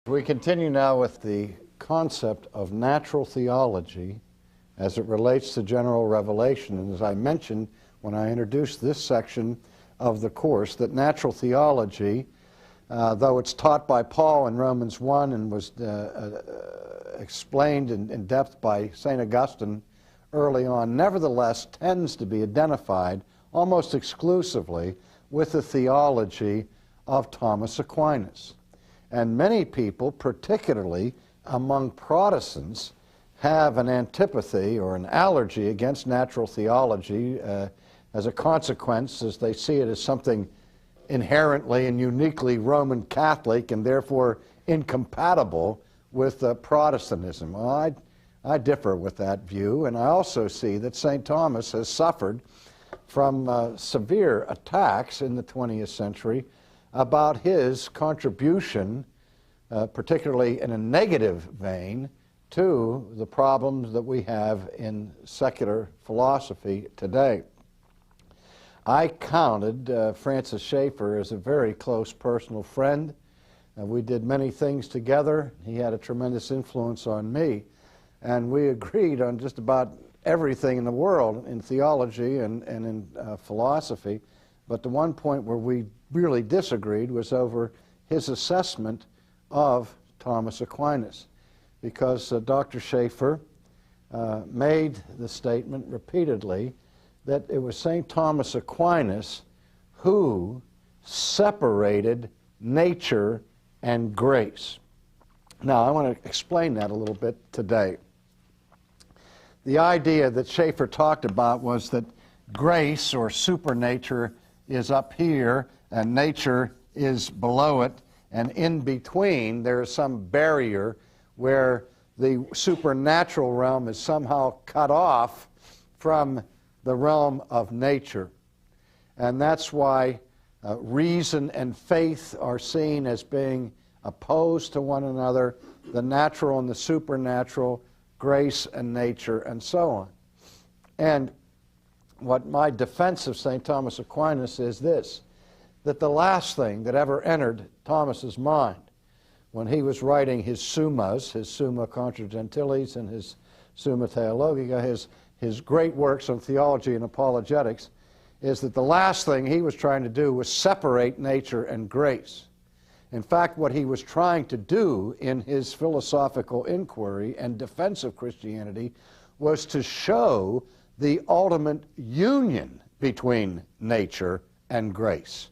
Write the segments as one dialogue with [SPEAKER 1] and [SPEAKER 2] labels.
[SPEAKER 1] We continue now with the concept of natural theology as it relates to general revelation. And as I mentioned when I introduced this section of the course, that natural theology, though it's taught by Paul in Romans 1 and was explained in depth by St. Augustine early on, nevertheless tends to be identified almost exclusively with the theology of Thomas Aquinas. And many people, particularly among Protestants, have an antipathy or an allergy against natural theology as a consequence, as they see it as something inherently and uniquely Roman Catholic and therefore incompatible with Protestantism. Well, I differ with that view, and I also see that St. Thomas has suffered from severe attacks in the 20th century about his contribution, particularly in a negative vein, to the problems that we have in secular philosophy today. I counted Francis Schaeffer as a very close personal friend. We did many things together. He had a tremendous influence on me, and we agreed on just about everything in the world in theology and in philosophy. But the one point where we really disagreed was over his assessment of Thomas Aquinas, because Dr. Schaeffer made the statement repeatedly that it was St. Thomas Aquinas who separated nature and grace. Now, I want to explain that a little bit today. The idea that Schaeffer talked about was that grace or supernature is up here and nature is below it, and in between there is some barrier where the supernatural realm is somehow cut off from the realm of nature. And that's why reason and faith are seen as being opposed to one another, the natural and the supernatural, grace and nature, and so on. And what my defense of St. Thomas Aquinas is this, that the last thing that ever entered Thomas's mind when he was writing his Summas, his Summa Contra Gentiles and his Summa Theologica, his great works on theology and apologetics, is that the last thing he was trying to do was separate nature and grace. In fact, what he was trying to do in his philosophical inquiry and defense of Christianity was to show the ultimate union between nature and grace.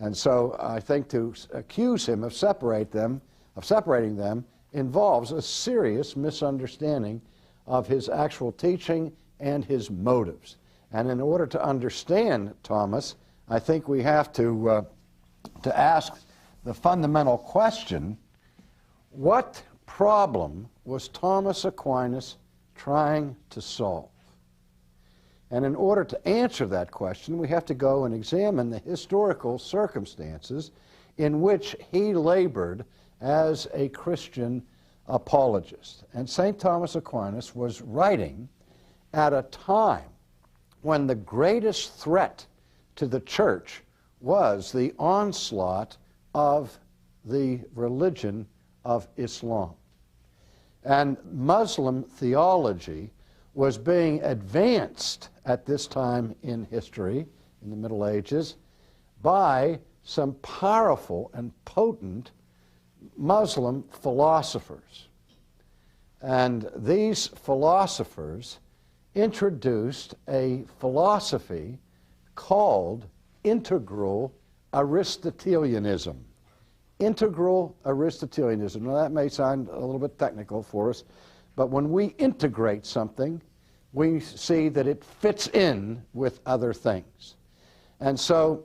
[SPEAKER 1] And so I think to accuse him of separating them involves a serious misunderstanding of his actual teaching and his motives. And in order to understand Thomas, I think we have to ask the fundamental question, what problem was Thomas Aquinas trying to solve? And in order to answer that question, we have to go and examine the historical circumstances in which he labored as a Christian apologist. And St. Thomas Aquinas was writing at a time when the greatest threat to the church was the onslaught of the religion of Islam. And Muslim theology was being advanced at this time in history, in the Middle Ages, by some powerful and potent Muslim philosophers. And these philosophers introduced a philosophy called integral Aristotelianism. Integral Aristotelianism. Now that may sound a little bit technical for us, but when we integrate something, we see that it fits in with other things. And so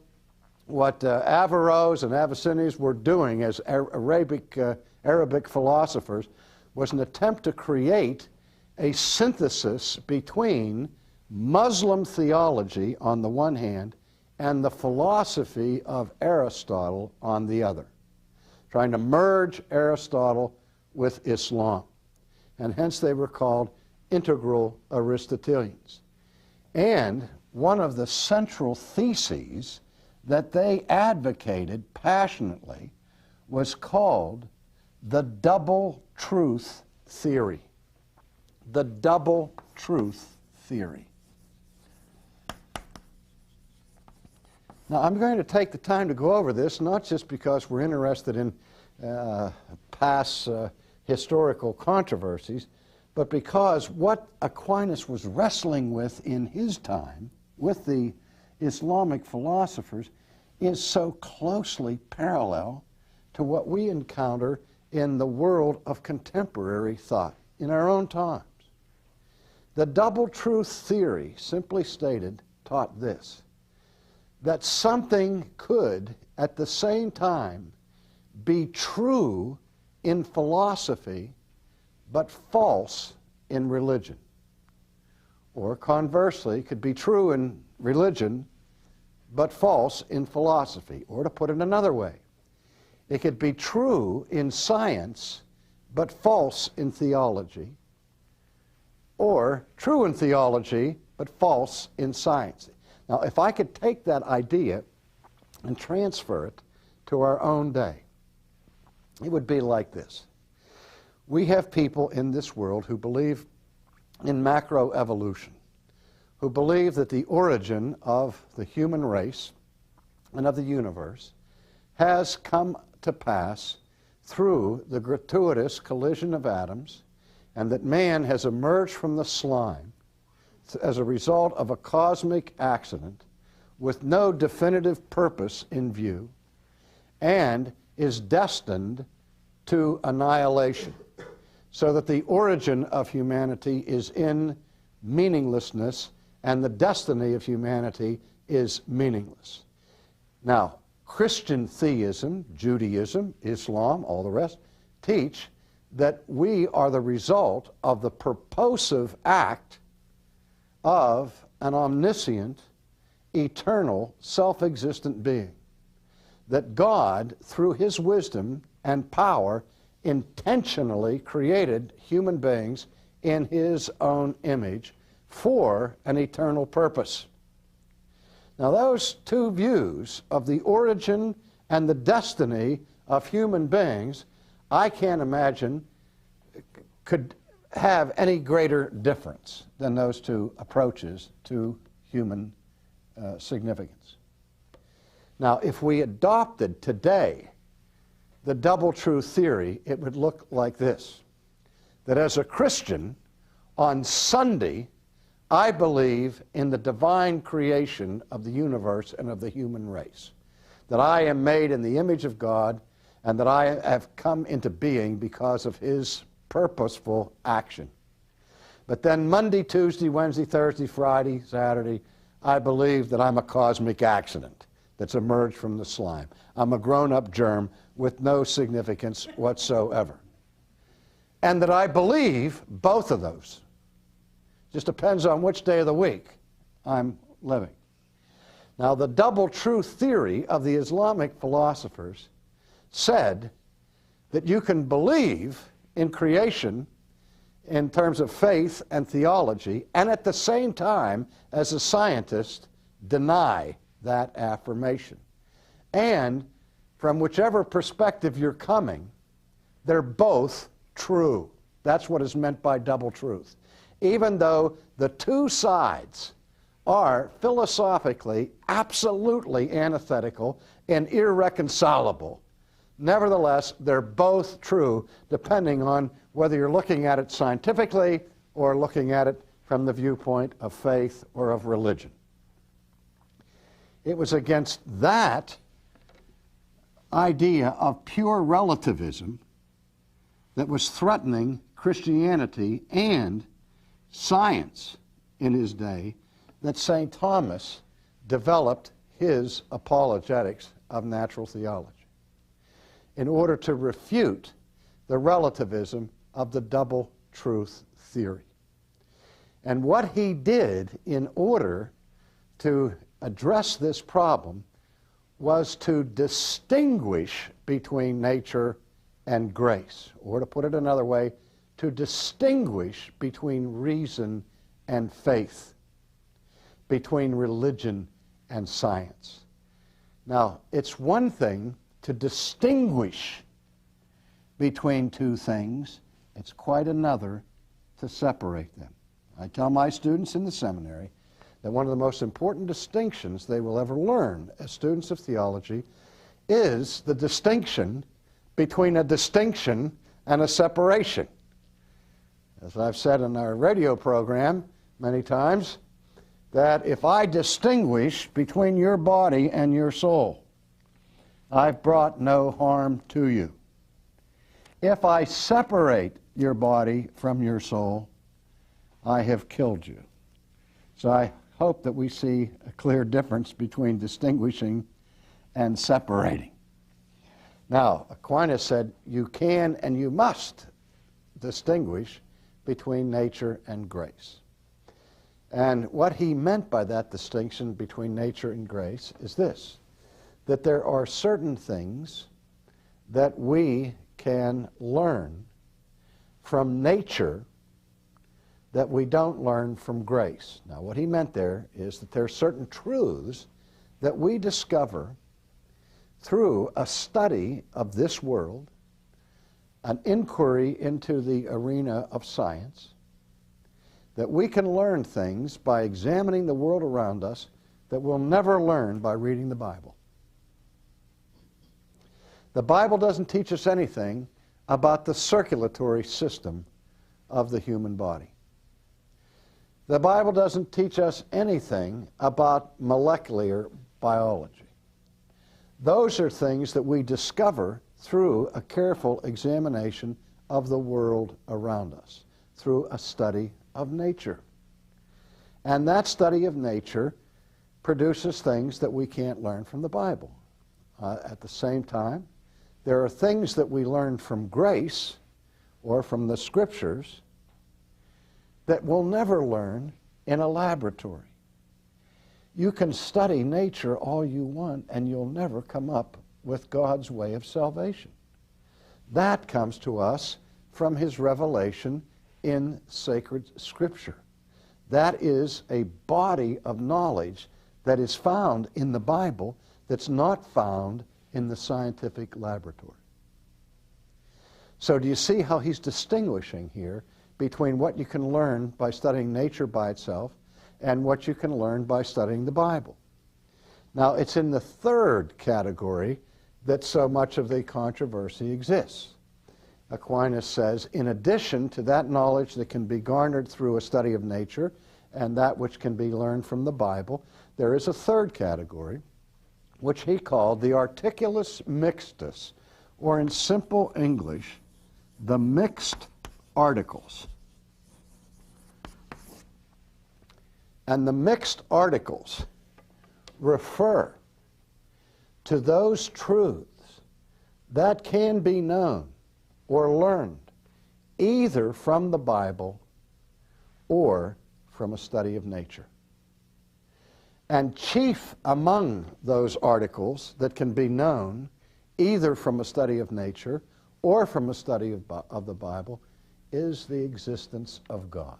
[SPEAKER 1] what Averroes and Avicenna's were doing as Arabic philosophers was an attempt to create a synthesis between Muslim theology on the one hand and the philosophy of Aristotle on the other, trying to merge Aristotle with Islam. And hence they were called integral Aristotelians. And one of the central theses that they advocated passionately was called the double truth theory. The double truth theory. Now, I'm going to take the time to go over this, not just because we're interested in past historical controversies, but because what Aquinas was wrestling with in his time, with the Islamic philosophers, is so closely parallel to what we encounter in the world of contemporary thought in our own times. The double truth theory, simply stated, taught this: that something could, at the same time, be true in philosophy, but false in religion. Or conversely, could be true in religion, but false in philosophy. Or to put it another way, it could be true in science, but false in theology. Or true in theology, but false in science. Now, if I could take that idea and transfer it to our own day, it would be like this. We have people in this world who believe in macroevolution, who believe that the origin of the human race and of the universe has come to pass through the gratuitous collision of atoms, and that man has emerged from the slime as a result of a cosmic accident with no definitive purpose in view, and is destined to annihilation, so that the origin of humanity is in meaninglessness and the destiny of humanity is meaningless. Now, Christian theism, Judaism, Islam, all the rest, teach that we are the result of the purposive act of an omniscient, eternal, self-existent being. That God, through his wisdom and power, intentionally created human beings in his own image for an eternal purpose. Now, those two views of the origin and the destiny of human beings, I can't imagine could have any greater difference than those two approaches to human significance. Now, if we adopted today the double truth theory, it would look like this: that as a Christian, on Sunday, I believe in the divine creation of the universe and of the human race, that I am made in the image of God, and that I have come into being because of his purposeful action. But then Monday, Tuesday, Wednesday, Thursday, Friday, Saturday, I believe that I'm a cosmic accident that's emerged from the slime. I'm a grown-up germ with no significance whatsoever. And that I believe both of those. Just depends on which day of the week I'm living. Now, the double truth theory of the Islamic philosophers said that you can believe in creation in terms of faith and theology, and at the same time, as a scientist, deny that affirmation. And from whichever perspective you're coming, they're both true. That's what is meant by double truth. Even though the two sides are philosophically absolutely antithetical and irreconcilable, nevertheless, they're both true, depending on whether you're looking at it scientifically or looking at it from the viewpoint of faith or of religion. It was against that idea of pure relativism that was threatening Christianity and science in his day that St. Thomas developed his apologetics of natural theology, in order to refute the relativism of the double truth theory. And what he did in order to address this problem was to distinguish between nature and grace, or to put it another way, to distinguish between reason and faith, between religion and science. Now, it's one thing to distinguish between two things. It's quite another to separate them. I tell my students in the seminary that one of the most important distinctions they will ever learn as students of theology is the distinction between a distinction and a separation. As I've said in our radio program many times, that if I distinguish between your body and your soul, I've brought no harm to you. If I separate your body from your soul, I have killed you. So I hope that we see a clear difference between distinguishing and separating. Now, Aquinas said you can and you must distinguish between nature and grace. And what he meant by that distinction between nature and grace is this, that there are certain things that we can learn from nature that we don't learn from grace. Now, what he meant there is that there are certain truths that we discover through a study of this world, an inquiry into the arena of science, that we can learn things by examining the world around us that we'll never learn by reading the Bible. The Bible doesn't teach us anything about the circulatory system of the human body. The Bible doesn't teach us anything about molecular biology. Those are things that we discover through a careful examination of the world around us, through a study of nature. And that study of nature produces things that we can't learn from the Bible. At the same time, there are things that we learn from grace or from the Scriptures that we'll never learn in a laboratory. You can study nature all you want, and you'll never come up with God's way of salvation. That comes to us from His revelation in sacred Scripture. That is a body of knowledge that is found in the Bible that's not found in the scientific laboratory. So do you see how he's distinguishing here between what you can learn by studying nature by itself and what you can learn by studying the Bible? Now, it's in the third category that so much of the controversy exists. Aquinas says, in addition to that knowledge that can be garnered through a study of nature and that which can be learned from the Bible, there is a third category, which he called the articulus mixtus, or in simple English, the mixed articles. And the mixed articles refer to those truths that can be known or learned either from the Bible or from a study of nature. And chief among those articles that can be known either from a study of nature or from a study of the Bible is the existence of God.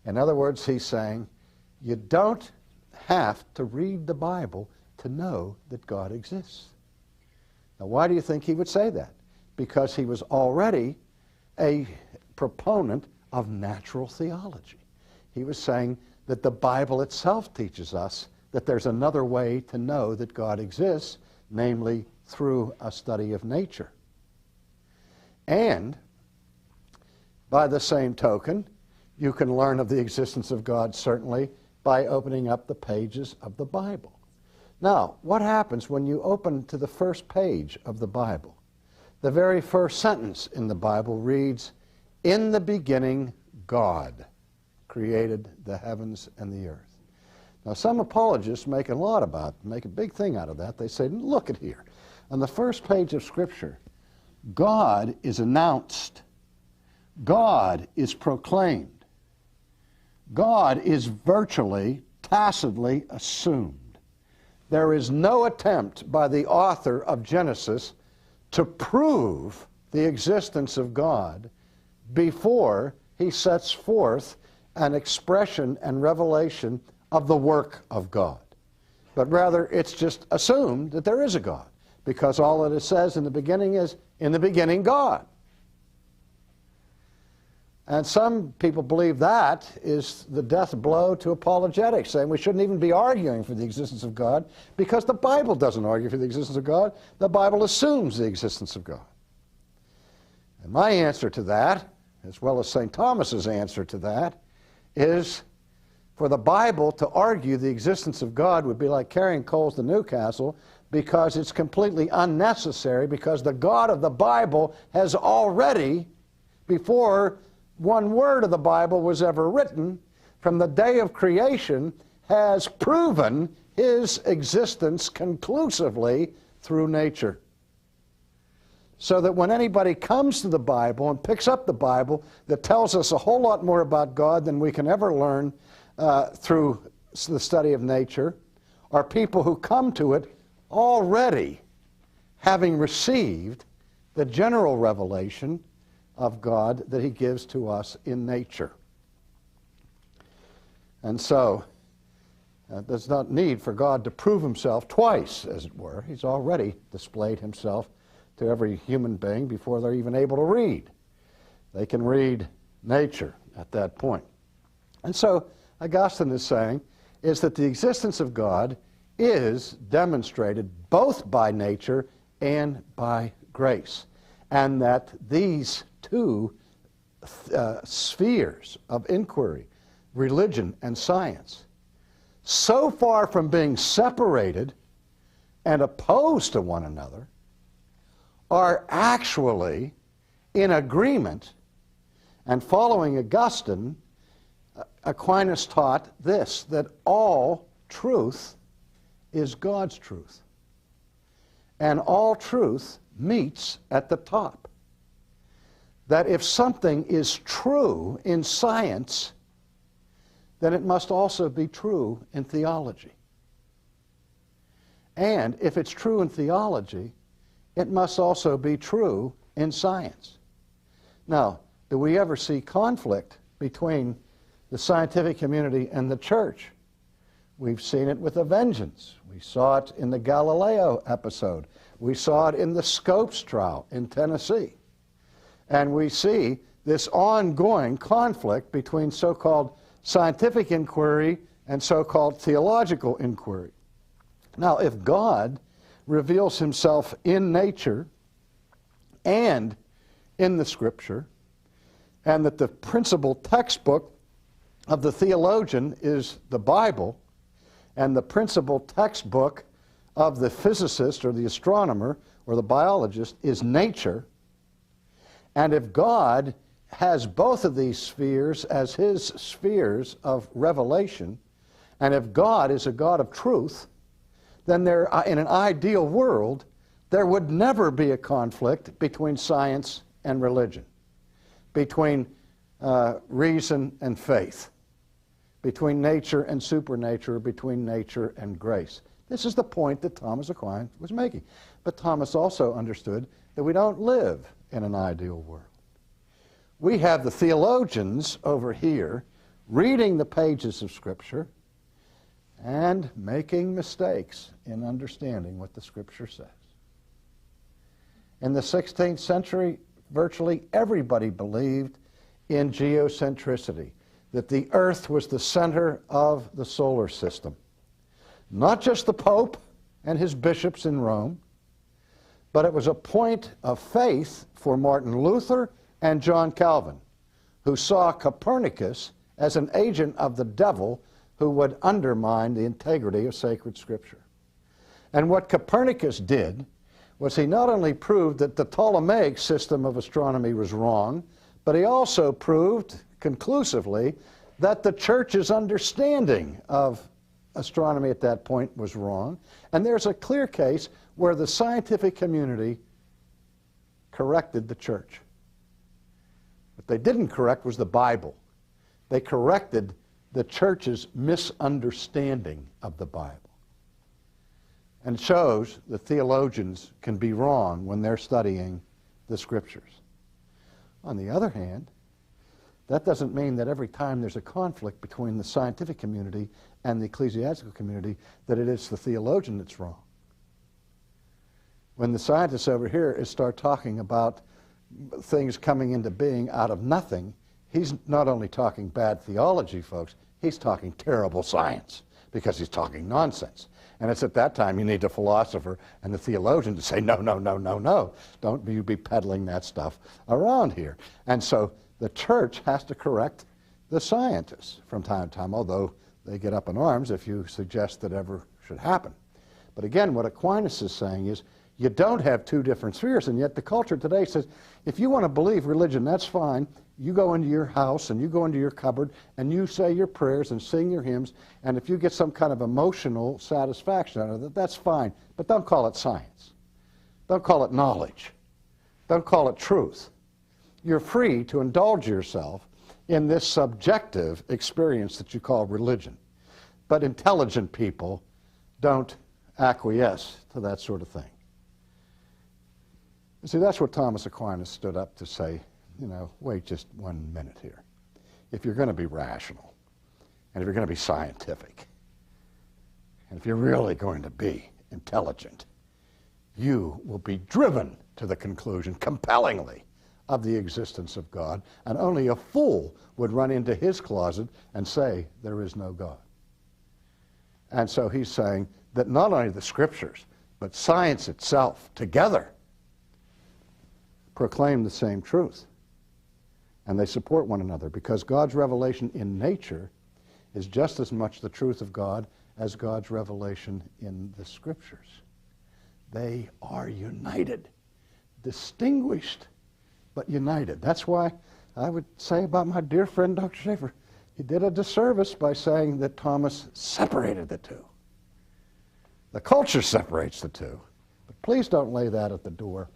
[SPEAKER 1] In other words, he's saying, you don't have to read the Bible to know that God exists. Now, why do you think he would say that? Because he was already a proponent of natural theology. He was saying that the Bible itself teaches us that there's another way to know that God exists, namely through a study of nature. And by the same token, you can learn of the existence of God certainly by opening up the pages of the Bible. Now, what happens when you open to the first page of the Bible? The very first sentence in the Bible reads, "In the beginning, God created the heavens and the earth." Now, some apologists make a big thing out of that. They say, look at here. On the first page of Scripture, God is announced. God is proclaimed. God is virtually, tacitly assumed. There is no attempt by the author of Genesis to prove the existence of God before he sets forth an expression and revelation of the work of God. But rather, it's just assumed that there is a God, because all that it says in the beginning is, in the beginning, God. And some people believe that is the death blow to apologetics, saying we shouldn't even be arguing for the existence of God because the Bible doesn't argue for the existence of God. The Bible assumes the existence of God. And my answer to that, as well as St. Thomas's answer to that, is for the Bible to argue the existence of God would be like carrying coals to Newcastle, because it's completely unnecessary, because the God of the Bible has already, before one word of the Bible was ever written, from the day of creation, has proven his existence conclusively through nature. So that when anybody comes to the Bible and picks up the Bible that tells us a whole lot more about God than we can ever learn through the study of nature, are people who come to it already having received the general revelation of God that he gives to us in nature. And so, there's not need for God to prove himself twice, as it were. He's already displayed himself to every human being before they're even able to read. They can read nature at that point. And so, Augustine is saying is that the existence of God is demonstrated both by nature and by grace, and that these two spheres of inquiry, religion and science, so far from being separated and opposed to one another, are actually in agreement. And following Augustine, Aquinas taught this, that all truth is God's truth. And all truth meets at the top. That if something is true in science, then it must also be true in theology. And if it's true in theology, it must also be true in science. Now, do we ever see conflict between the scientific community and the church? We've seen it with a vengeance. We saw it in the Galileo episode. We saw it in the Scopes trial in Tennessee. And we see this ongoing conflict between so-called scientific inquiry and so-called theological inquiry. Now, if God reveals himself in nature and in the Scripture, and that the principal textbook of the theologian is the Bible, and the principal textbook of the physicist or the astronomer or the biologist is nature, and if God has both of these spheres as his spheres of revelation, and if God is a God of truth, then there, in an ideal world, there would never be a conflict between science and religion, between reason and faith, between nature and supernature, between nature and grace. This is the point that Thomas Aquinas was making. But Thomas also understood that we don't live in an ideal world. We have the theologians over here reading the pages of Scripture and making mistakes in understanding what the Scripture says. In the 16th century, virtually everybody believed in geocentricity, that the earth was the center of the solar system. Not just the Pope and his bishops in Rome, but it was a point of faith for Martin Luther and John Calvin, who saw Copernicus as an agent of the devil who would undermine the integrity of sacred Scripture. And what Copernicus did was he not only proved that the Ptolemaic system of astronomy was wrong, but he also proved conclusively that the church's understanding of astronomy at that point was wrong. And there's a clear case where the scientific community corrected the church. What they didn't correct was the Bible. They corrected the church's misunderstanding of the Bible. And it shows that theologians can be wrong when they're studying the Scriptures. On the other hand, that doesn't mean that every time there's a conflict between the scientific community and the ecclesiastical community that it is the theologian that's wrong. when the scientists over here start talking about things coming into being out of nothing, he's not only talking bad theology, folks, he's talking terrible science, because he's talking nonsense. And it's at that time you need the philosopher and the theologian to say, no, no, no, no, no. Don't you be peddling that stuff around here. And so the church has to correct the scientists from time to time, although they get up in arms if you suggest that ever should happen. But again, what Aquinas is saying is, you don't have two different spheres, and yet the culture today says, if you want to believe religion, that's fine. You go into your house and you go into your cupboard and you say your prayers and sing your hymns, and if you get some kind of emotional satisfaction out of it, that's fine. But don't call it science. Don't call it knowledge. Don't call it truth. You're free to indulge yourself in this subjective experience that you call religion. But intelligent people don't acquiesce to that sort of thing. You see, that's what Thomas Aquinas stood up to say, you know, wait just 1 minute here. If you're going to be rational, and if you're going to be scientific, and if you're really going to be intelligent, you will be driven to the conclusion, compellingly, of the existence of God, and only a fool would run into his closet and say, there is no God. And so he's saying that not only the Scriptures, but science itself, together, proclaim the same truth. And they support one another, because God's revelation in nature is just as much the truth of God as God's revelation in the Scriptures. They are united, distinguished, but united. That's why I would say about my dear friend Dr. Schaeffer, he did a disservice by saying that Thomas separated the two. The culture separates the two, but please don't lay that at the door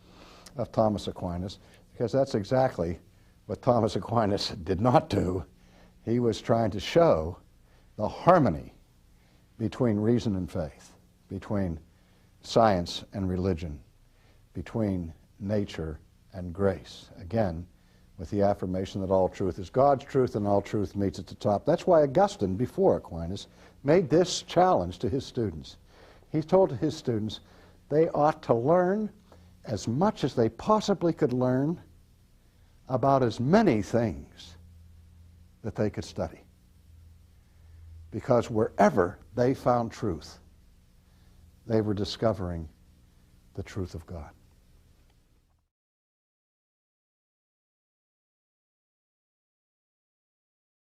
[SPEAKER 1] of Thomas Aquinas, because that's exactly what Thomas Aquinas did not do. He was trying to show the harmony between reason and faith, between science and religion, between nature and grace. Again, with the affirmation that all truth is God's truth and all truth meets at the top. That's why Augustine, before Aquinas, made this challenge to his students. He told his students they ought to learn as much as they possibly could learn about as many things that they could study. Because wherever they found truth, they were discovering the truth of God.